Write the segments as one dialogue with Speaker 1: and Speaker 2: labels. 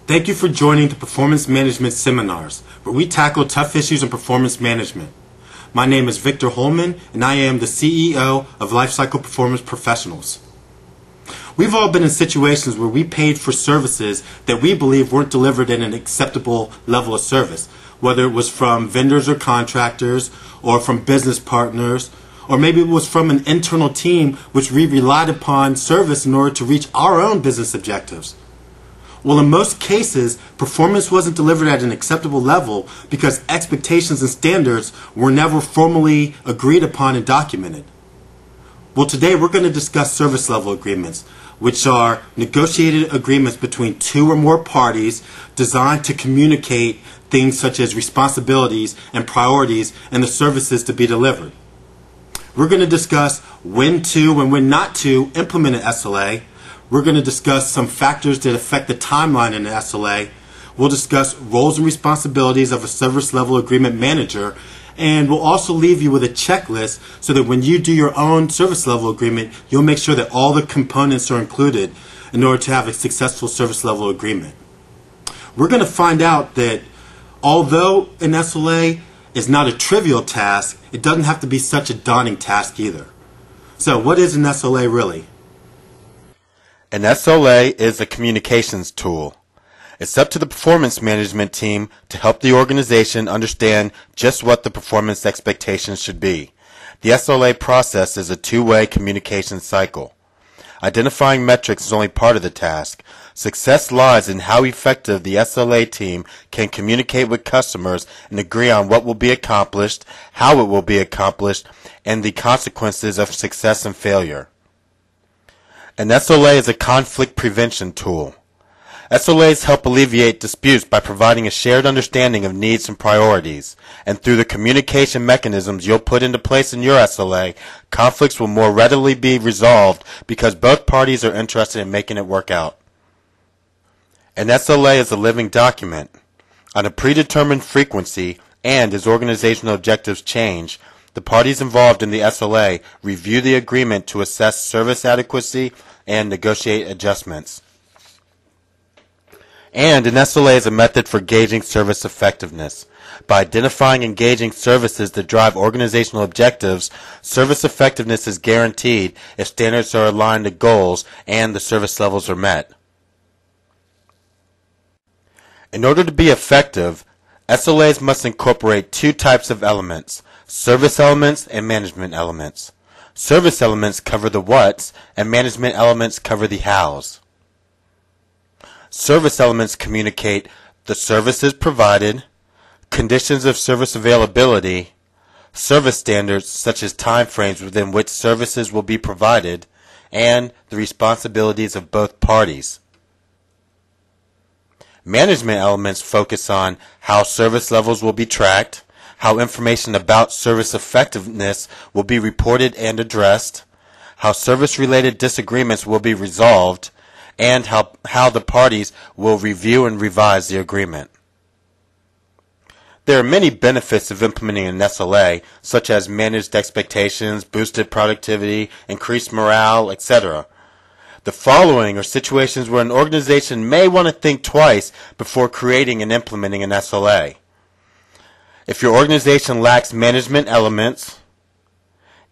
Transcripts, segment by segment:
Speaker 1: Thank you for joining the Performance Management Seminars, where we tackle tough issues in performance management. My name is Victor Holman, and I am the CEO of Lifecycle Performance Professionals. We've all been in situations where we paid for services that we believe weren't delivered at an acceptable level of service, whether it was from vendors or contractors, or from business partners, or maybe it was from an internal team which we relied upon service in order to reach our own business objectives. Well, in most cases, performance wasn't delivered at an acceptable level because expectations and standards were never formally agreed upon and documented. Well, today we're going to discuss service level agreements, which are negotiated agreements between two or more parties designed to communicate things such as responsibilities and priorities and the services to be delivered. We're going to discuss when to and when not to implement an SLA. We're going to discuss some factors that affect the timeline in an SLA. We'll discuss roles and responsibilities of a service level agreement manager, and we'll also leave you with a checklist so that when you do your own service level agreement, you'll make sure that all the components are included in order to have a successful service level agreement. We're going to find out that although an SLA is not a trivial task, it doesn't have to be such a daunting task either. So what is an SLA really?
Speaker 2: An SLA is a communications tool. It's up to the performance management team to help the organization understand just what the performance expectations should be. The SLA process is a two-way communication cycle. Identifying metrics is only part of the task. Success lies in how effective the SLA team can communicate with customers and agree on what will be accomplished, how it will be accomplished, and the consequences of success and failure. An SLA is a conflict prevention tool. SLAs help alleviate disputes by providing a shared understanding of needs and priorities. And through the communication mechanisms you'll put into place in your SLA, conflicts will more readily be resolved because both parties are interested in making it work out. An SLA is a living document. On a predetermined frequency and as organizational objectives change, the parties involved in the SLA review the agreement to assess service adequacy and negotiate adjustments. And an SLA is a method for gauging service effectiveness. By identifying and gauging services that drive organizational objectives, service effectiveness is guaranteed if standards are aligned to goals and the service levels are met. In order to be effective, SLAs must incorporate two types of elements: service elements and management elements. Service elements cover the whats, and management elements cover the hows. Service elements communicate the services provided, conditions of service availability, service standards such as time frames within which services will be provided, and the responsibilities of both parties. Management elements focus on how service levels will be tracked, how information about service effectiveness will be reported and addressed, how service-related disagreements will be resolved, and how the parties will review and revise the agreement. There are many benefits of implementing an SLA, such as managed expectations, boosted productivity, increased morale, etc. The following are situations where an organization may want to think twice before creating and implementing an SLA. If your organization lacks management elements,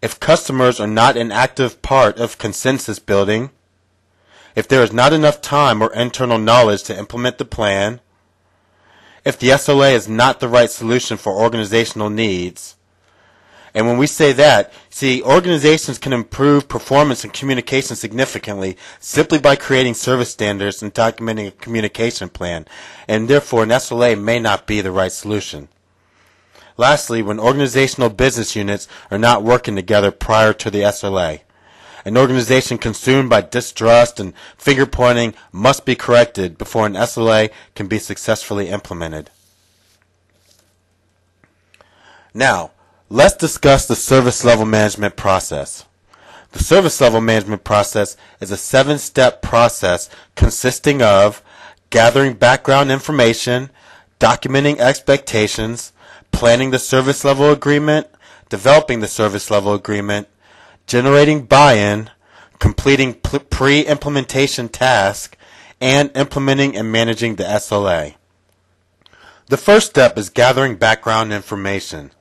Speaker 2: if customers are not an active part of consensus building, if there is not enough time or internal knowledge to implement the plan, if the SLA is not the right solution for organizational needs. And when we say that, see, organizations can improve performance and communication significantly simply by creating service standards and documenting a communication plan, and therefore an SLA may not be the right solution. Lastly, when organizational business units are not working together prior to the SLA. An organization consumed by distrust and finger-pointing must be corrected before an SLA can be successfully implemented. Now, let's discuss the service level management process. The service level management process is a 7-step process consisting of gathering background information, documenting expectations, planning the service level agreement, developing the service level agreement, generating buy-in, completing pre-implementation tasks, and implementing and managing the SLA. The first step is gathering background information.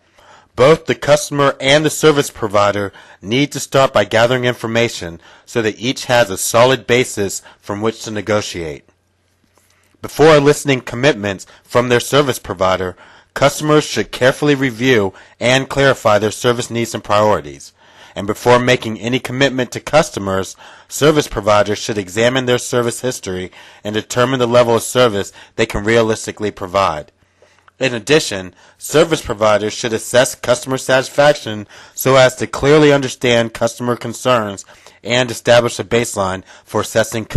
Speaker 2: Both the customer and the service provider need to start by gathering information so that each has a solid basis from which to negotiate. Before eliciting commitments from their service provider, customers should carefully review and clarify their service needs and priorities. And before making any commitment to customers, service providers should examine their service history and determine the level of service they can realistically provide. In addition, service providers should assess customer satisfaction so as to clearly understand customer concerns and establish a baseline for assessing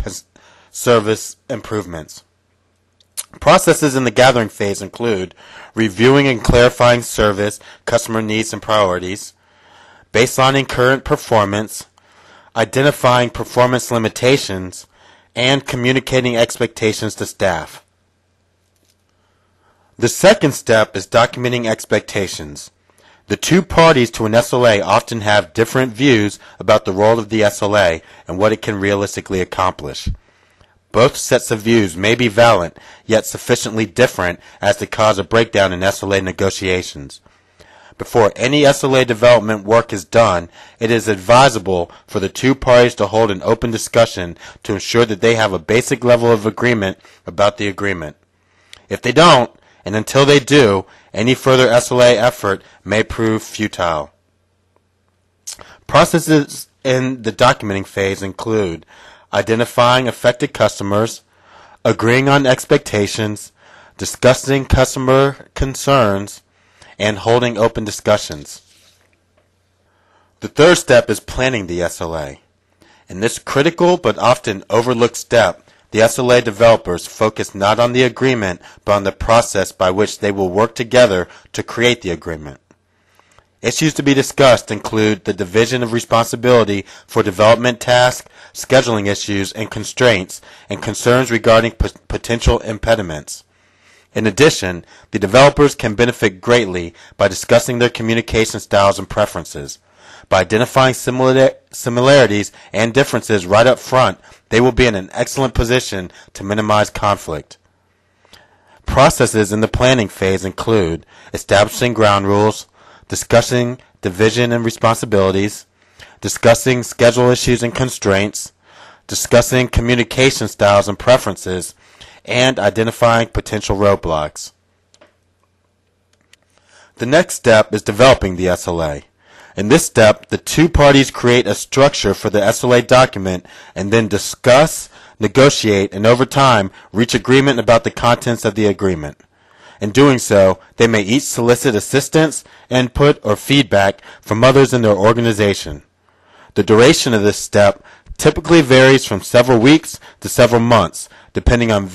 Speaker 2: service improvements. Processes in the gathering phase include reviewing and clarifying service, customer needs and priorities, baselining current performance, identifying performance limitations, and communicating expectations to staff. The second step is documenting expectations. The two parties to an SLA often have different views about the role of the SLA and what it can realistically accomplish. Both sets of views may be valid, yet sufficiently different as to cause a breakdown in SLA negotiations. Before any SLA development work is done, it is advisable for the two parties to hold an open discussion to ensure that they have a basic level of agreement about the agreement. If they don't, and until they do, any further SLA effort may prove futile. Processes in the documenting phase include identifying affected customers, agreeing on expectations, discussing customer concerns, and holding open discussions. The third step is planning the SLA. In this critical but often overlooked step, the SLA developers focus not on the agreement but on the process by which they will work together to create the agreement. Issues to be discussed include the division of responsibility for development tasks, scheduling issues and constraints, and concerns regarding potential impediments. In addition, the developers can benefit greatly by discussing their communication styles and preferences. By identifying similarities and differences right up front, they will be in an excellent position to minimize conflict. Processes in the planning phase include establishing ground rules, discussing division and responsibilities, discussing schedule issues and constraints, discussing communication styles and preferences, and identifying potential roadblocks. The next step is developing the SLA. In this step, the two parties create a structure for the SLA document and then discuss, negotiate, and over time reach agreement about the contents of the agreement. In doing so, they may each solicit assistance, input, or feedback from others in their organization. The duration of this step typically varies from several weeks to several months, depending on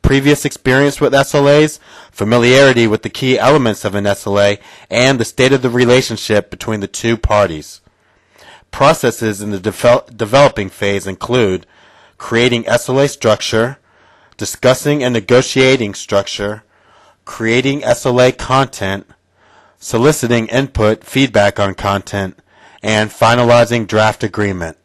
Speaker 2: previous experience with SLAs, familiarity with the key elements of an SLA, and the state of the relationship between the two parties. Processes in the developing phase include creating SLA structure, discussing and negotiating structure, creating SLA content, soliciting input, feedback on content, and finalizing draft agreement.